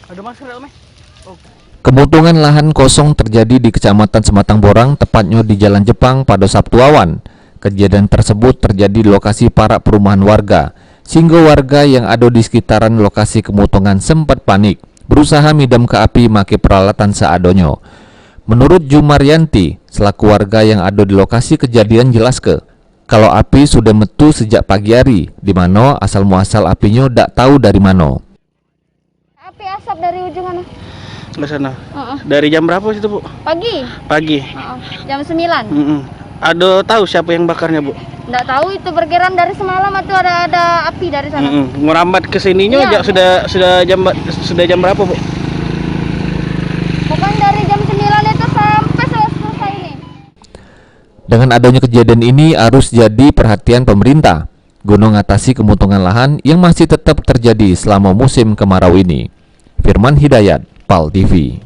Ada masker Om? Kemuntungan lahan kosong terjadi di Kecamatan Sematang Borang, tepatnya di Jalan Jepang pada Sabtu awan. Kejadian tersebut terjadi di lokasi para perumahan warga, sehingga warga yang ada di sekitaran lokasi kemuntungan sempat panik, berusaha midam ke api make peralatan seadonyo. Menurut Jumaryanti, selaku warga yang ada di lokasi kejadian jelas kalau api sudah metu sejak pagi hari, di mana asal muasal apinya dak tahu dari mana. Api asap dari ujung mana? Ke sana. Dari jam berapa situ, Bu? Pagi. Pagi. Jam 9. Ada tahu siapa yang bakarnya, Bu? Nggak tahu, itu bergerak dari semalam atau ada api dari sana. Merambat ke sininya Iya. sudah jam berapa, Bu? Pokoknya dari jam 9 itu sampai selesai ini. Dengan adanya kejadian ini harus jadi perhatian pemerintah guna mengatasi kemuntungan lahan yang masih tetap terjadi selama musim kemarau ini. Firman Hidayat, PAL TV.